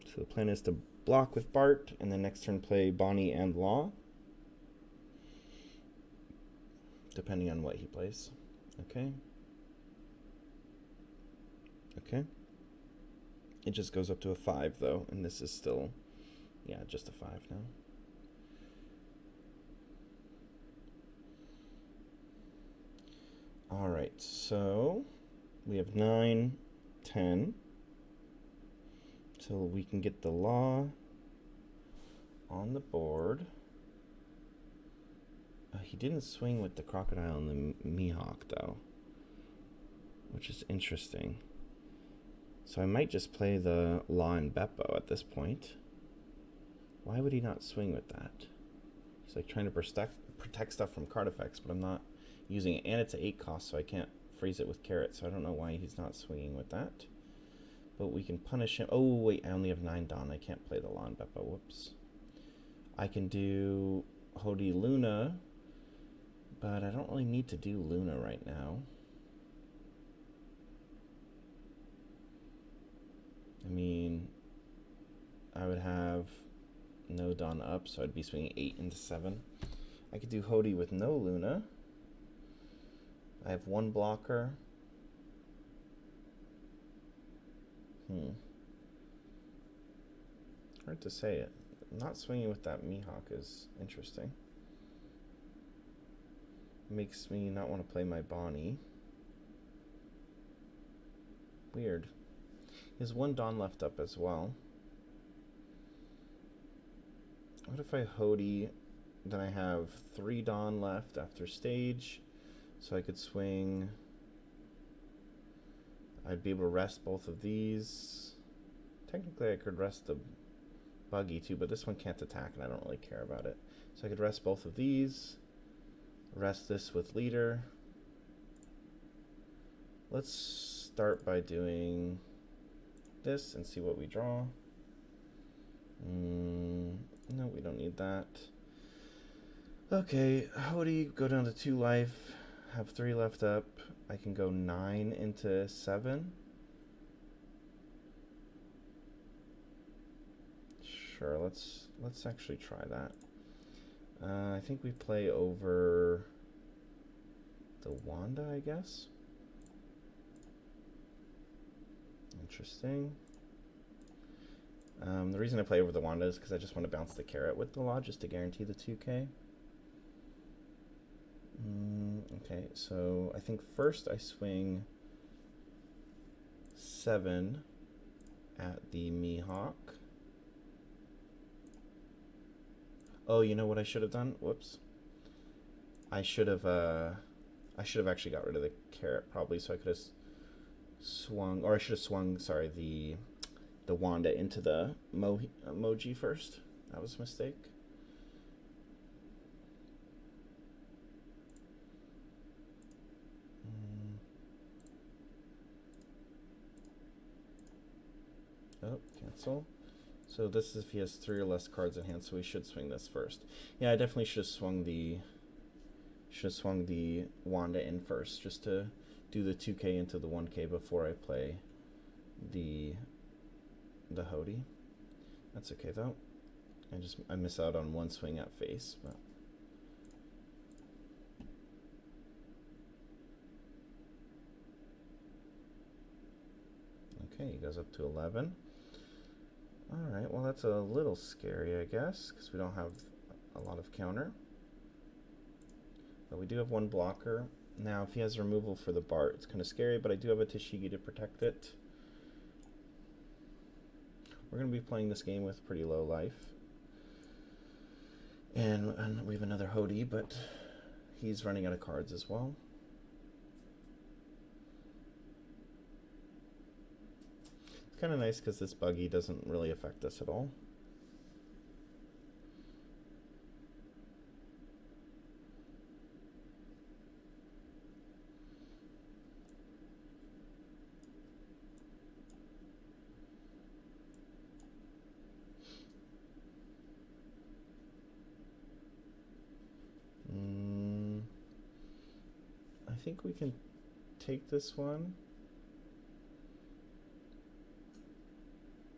So the plan is to block with Bart, and then next turn play Bonnie and Law, depending on what he plays. Okay. Okay. It just goes up to a 5, though, and this is still, yeah, just a 5 now. All right, so we have 9, 10. So we can get the Law on the board. He didn't swing with the Crocodile and the Mihawk, though, which is interesting. So I might just play the Law and Beppo at this point. Why would he not swing with that? He's like trying to protect stuff from card effects, but I'm not using it, and it's an 8 cost, so I can't freeze it with carrot, so I don't know why he's not swinging with that. But we can punish him. Oh, wait, I only have 9 Dawn. I can't play the Lawn Beppo. Whoops. I can do Hody Luna, but I don't really need to do Luna right now. I mean, I would have no Dawn up, so I'd be swinging 8 into 7. I could do Hody with no Luna. I have 1 blocker. Hard to say it. Not swinging with that Mihawk is interesting. Makes me not want to play my Bonnie. Weird. He has 1 Dawn left up as well. What if I Hody, then I have 3 Dawn left after stage, so I could swing. I'd be able to rest both of these. Technically I could rest the Buggy too, but this one can't attack and I don't really care about it. So I could rest both of these, rest this with leader. Let's start by doing this and see what we draw. No, we don't need that. Okay, Hody, go down to 2 life, have 3 left up. I can go 9 into 7. Sure, let's actually try that. I think we play over the Wanda, I guess. Interesting. The reason I play over the Wanda is because I just want to bounce the carrot with the Law just to guarantee the 2K. Okay, so I think first I swing 7 at the Mihawk. Oh, you know what I should have done? Whoops. I should have actually got rid of the carrot probably, so I could have swung, or I should have swung, sorry, the Wanda into the emoji first. That was a mistake. Oh, cancel. So this is if he has 3 or less cards in hand, so we should swing this first. Yeah, I definitely should have swung the Wanda in first, just to do the 2K into the 1K before I play the Hody. That's okay though. I miss out on 1 swing at face, but okay, he goes up to 11. Alright, well that's a little scary, I guess, because we don't have a lot of counter. But we do have 1 blocker. Now, if he has removal for the Bart, it's kind of scary, but I do have a Tashigi to protect it. We're going to be playing this game with pretty low life. And we have another Hody, but he's running out of cards as well. It's kind of nice because this Buggy doesn't really affect us at all. I think we can take this one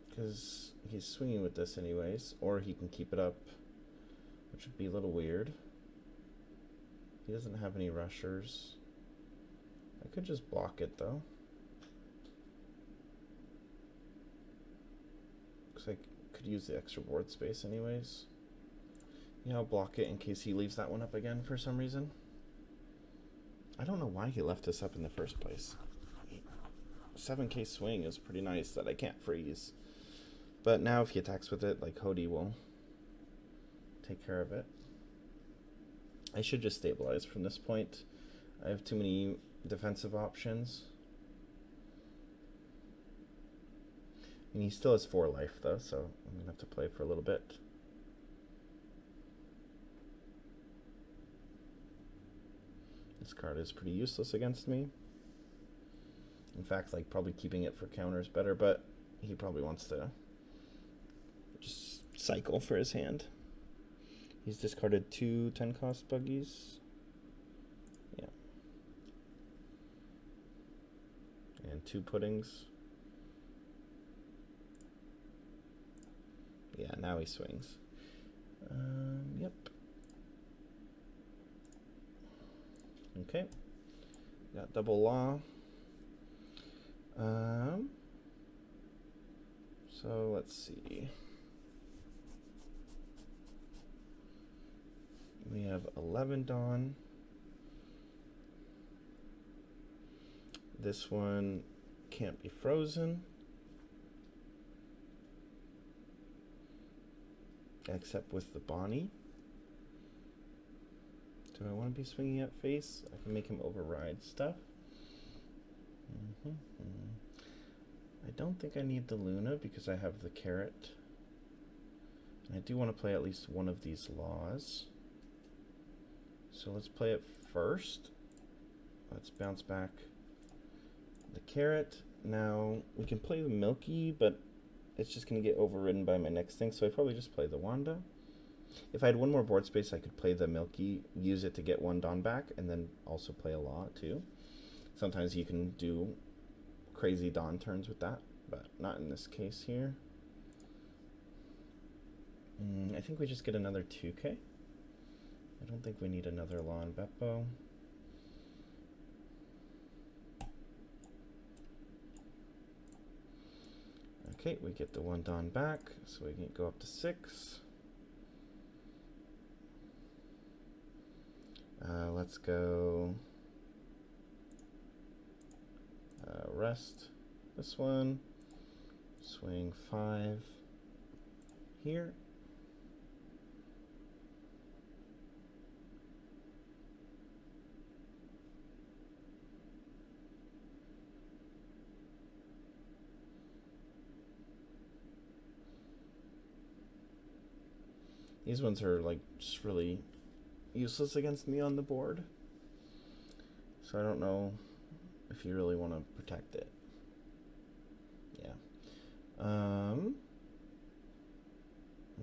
because he's swinging with this anyways, or he can keep it up, which would be a little weird. He doesn't have any rushers. I could just block it though. Looks like I could use the extra board space anyways. Yeah, I'll block it in case he leaves that one up again for some reason. I don't know why he left this up in the first place. 7K swing is pretty nice that I can't freeze. But now if he attacks with it, like Hody will take care of it. I should just stabilize from this point. I have too many defensive options. And he still has 4 life though, so I'm going to have to play for a little bit. This card is pretty useless against me. In fact, like, probably keeping it for counters better, but he probably wants to just cycle for his hand. He's discarded 2 10-cost buggies. Yeah. And 2 puddings. Yeah, now he swings. Yep. Okay. Got double law. So let's see. We have 11 Dawn. This one can't be frozen. Except with the Bonnie. Do I want to be swinging at face? I can make him override stuff. I don't think I need the Luna because I have the carrot. And I do want to play at least one of these laws. So let's play it first. Let's bounce back the carrot. Now we can play the Milky, but it's just going to get overridden by my next thing. So I probably just play the Wanda. If I had one more board space, I could play the Milky, use it to get 1 Dawn back, and then also play a Law too. Sometimes you can do crazy Dawn turns with that, but not in this case here. I think we just get another 2K. I don't think we need another Law and Beppo. Okay, we get the 1 Dawn back, so we can go up to 6. Let's go rest this one, swing 5 here. These ones are like just really useless against me on the board. So I don't know if you really want to protect it. Yeah.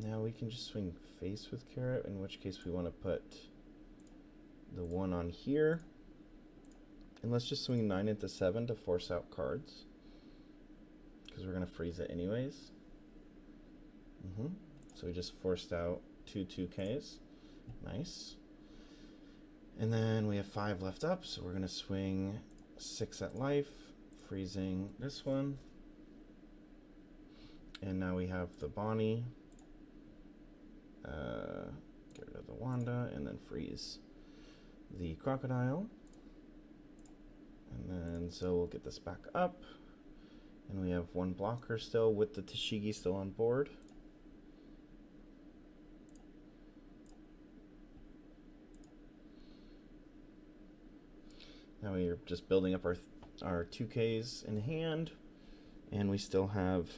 Now we can just swing face with carrot, in which case we want to put the 1 on here. And let's just swing 9 into 7 to force out cards, because we're going to freeze it anyways. So we just forced out 2 2Ks. Nice. And then we have 5 left up, so we're going to swing 6 at life, freezing this one. And now we have the Bonnie. Get rid of the Wanda, and then freeze the Crocodile. And then so we'll get this back up. And we have 1 blocker still with the Tashigi still on board. Now we're just building up our 2Ks in hand, and we still have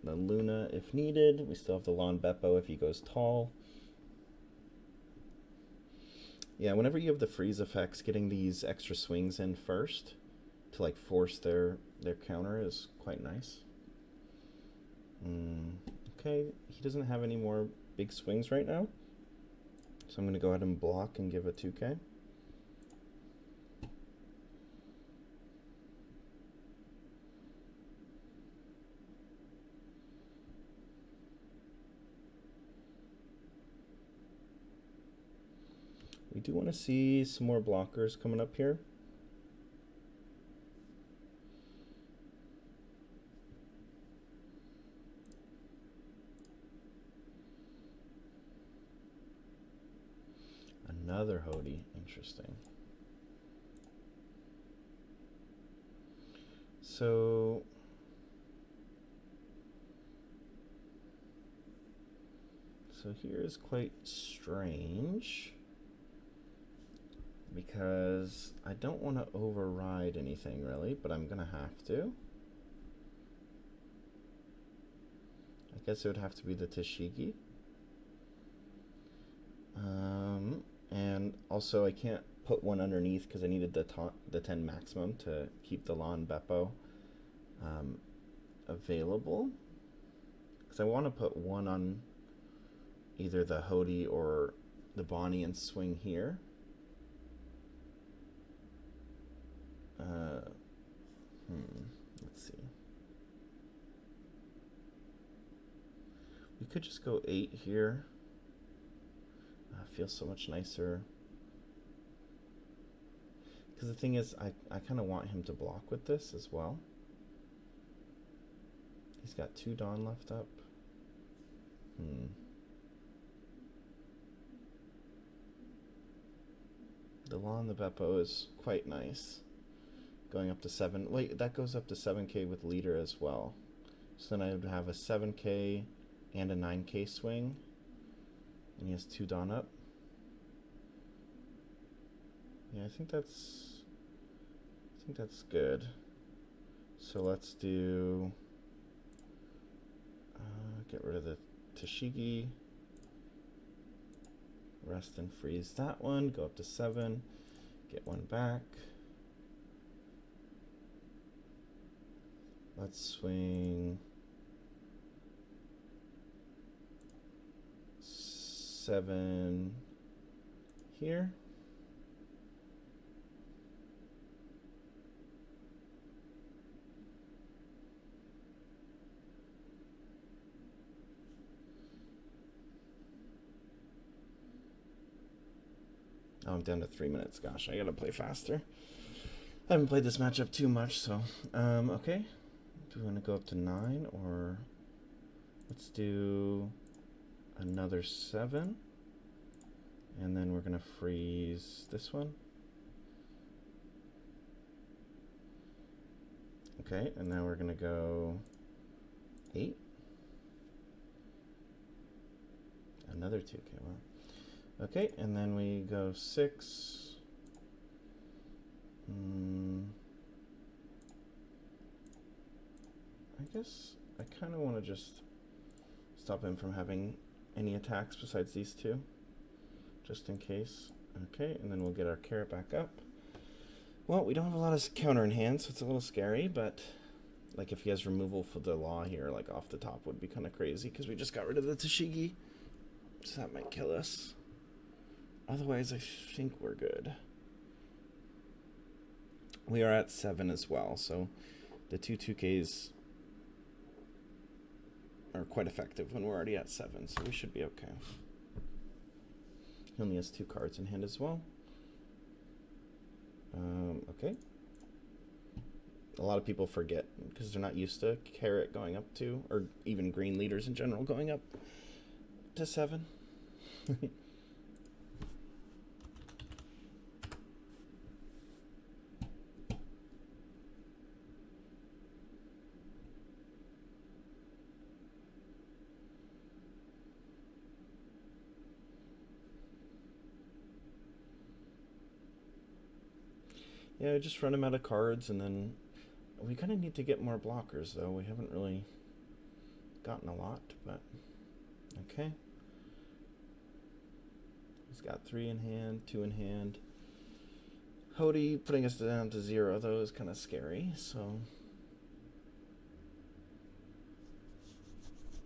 the Luna if needed. We still have the Lon Beppo if he goes tall. Yeah, whenever you have the freeze effects, getting these extra swings in first to like force their counter is quite nice. Okay, he doesn't have any more big swings right now, so I'm going to go ahead and block and give a 2K. We do want to see some more blockers coming up here. Another Hody, interesting. So here is quite strange, because I don't want to override anything really, but I'm gonna have to. I guess it would have to be the Tashigi. And also I can't put one underneath because I needed the 10 maximum to keep the lawn Beppo available. Because I want to put one on either the Hody or the Bonnie and swing here. Let's see. We could just go 8 here. Feels so much nicer. Because the thing is, I kind of want him to block with this as well. He's got 2 Dawn left up. The lawn, the Beppo is quite nice. Going up to 7. Wait, that goes up to 7k with leader as well. So then I would have a 7k and a 9k swing. And he has 2 Dawn up. Yeah, I think that's good. So let's do get rid of the Tashigi. Rest and freeze that one. Go up to 7. Get one back. Let's swing 7 here. Oh, I'm down to 3 minutes. Gosh, I gotta play faster. I haven't played this matchup too much, so okay. Do we want to go up to 9 or let's do another 7, and then we're gonna freeze this one. Okay, and now we're gonna go 8. Another 2k. Wow. Okay, and then we go 6. I guess I kind of want to just stop him from having any attacks besides these 2, just in case. Okay, and then we'll get our carrot back up. Well, we don't have a lot of counter in hand, so it's a little scary, but like if he has removal for the law here, like off the top would be kind of crazy because we just got rid of the Tashigi, so that might kill us. Otherwise, I think we're good. We are at 7 as well, so the 2Ks are quite effective when we're already at 7, so we should be okay. He only has 2 cards in hand as well. Okay. A lot of people forget because they're not used to carrot going up to, or even green leaders in general going up to 7. Yeah, just run him out of cards, and then we kind of need to get more blockers, though. We haven't really gotten a lot, but okay. He's got 3 in hand, 2 in hand. Hody putting us down to 0, though, is kind of scary, so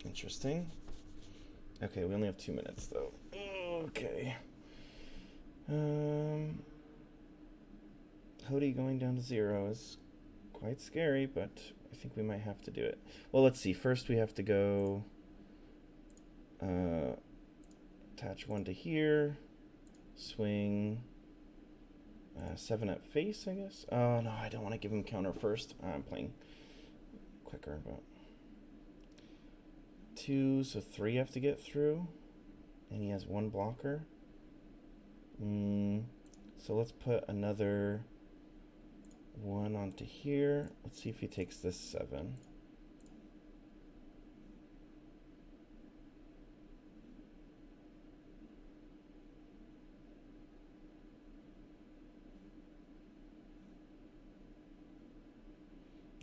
interesting. Okay, we only have 2 minutes, though. Okay. Hody going down to 0 is quite scary, but I think we might have to do it. Well, let's see. First, we have to go attach 1 to here, swing 7 at face, I guess. Oh, no, I don't want to give him counter first. I'm playing quicker, but 2, so 3 have to get through, and he has 1 blocker. So let's put another 1 onto here. Let's see if he takes this 7.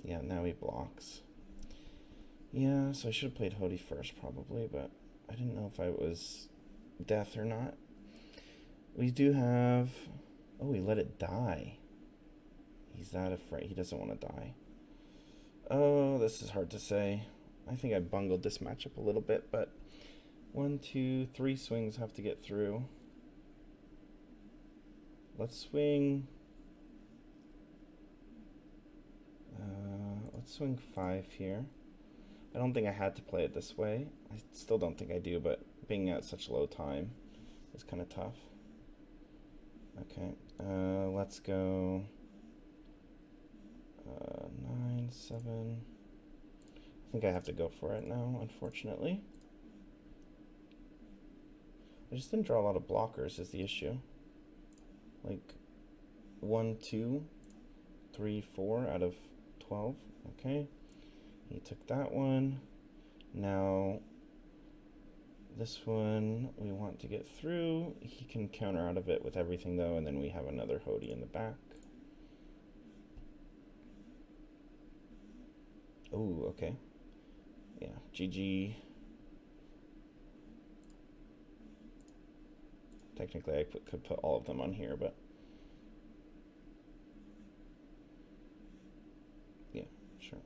Yeah, now he blocks. Yeah, so I should have played Hody first probably, but I didn't know if I was death or not. We do have... Oh, he let it die. He's that afraid. He doesn't want to die. Oh, this is hard to say. I think I bungled this matchup a little bit, but 1, 2, 3 swings have to get through. Let's swing. Let's swing 5 here. I don't think I had to play it this way. I still don't think I do, but being at such low time is kind of tough. Okay, let's go 9, 7. I think I have to go for it now, unfortunately. I just didn't draw a lot of blockers is the issue. Like 1, 2, 3, 4 out of 12. Okay, he took that one. Now this one we want to get through. He can counter out of it with everything though, and then we have another Hody in the back. Oh, okay. Yeah, GG. Technically I could put all of them on here, but yeah, sure.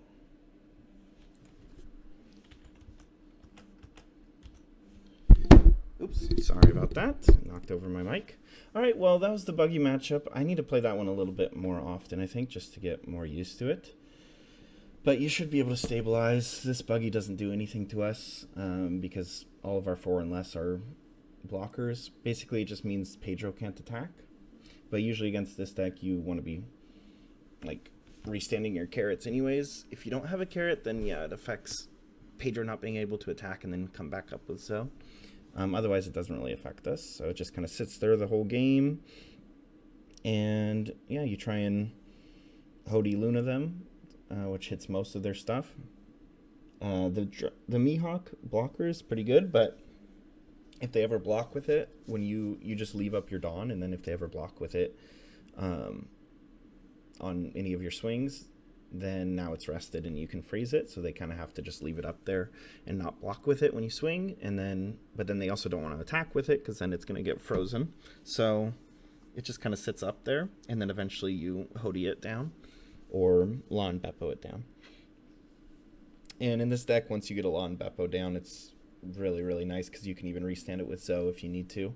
Oops, sorry about that. Knocked over my mic. All right, well, that was the Buggy matchup. I need to play that one a little bit more often, I think, just to get more used to it. But you should be able to stabilize. This Buggy doesn't do anything to us because all of our 4 and less are blockers. Basically, it just means Pedro can't attack. But usually against this deck, you want to be like restanding your carrots anyways. If you don't have a carrot, then yeah, it affects Pedro not being able to attack and then come back up with Zoe. Otherwise, it doesn't really affect us. So it just kind of sits there the whole game. And yeah, you try and Hody Luna them, which hits most of their stuff. The Mihawk blocker is pretty good, but if they ever block with it, when you just leave up your Dawn, and then if they ever block with it on any of your swings, then now it's rested and you can freeze it, so they kind of have to just leave it up there and not block with it when you swing, and then but then they also don't want to attack with it because then it's going to get frozen, so it just kind of sits up there, and then eventually you Hody it down or Lawn Beppo it down. And in this deck, once you get a Lawn Beppo down, it's really, really nice because you can even restand it with Zoe if you need to,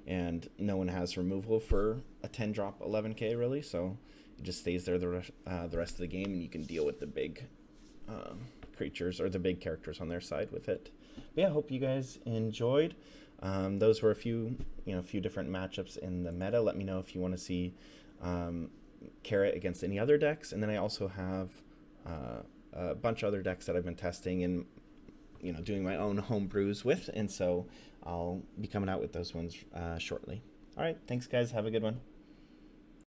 and no one has removal for a 10 drop 11k really, so it just stays there the rest of the game, and you can deal with the big creatures or the big characters on their side with it. But yeah, I hope you guys enjoyed. Those were a few different matchups in the meta. Let me know if you want to see Carrot against any other decks, and then I also have a bunch of other decks that I've been testing and doing my own home brews with, and so I'll be coming out with those ones shortly. All right, thanks guys, have a good one.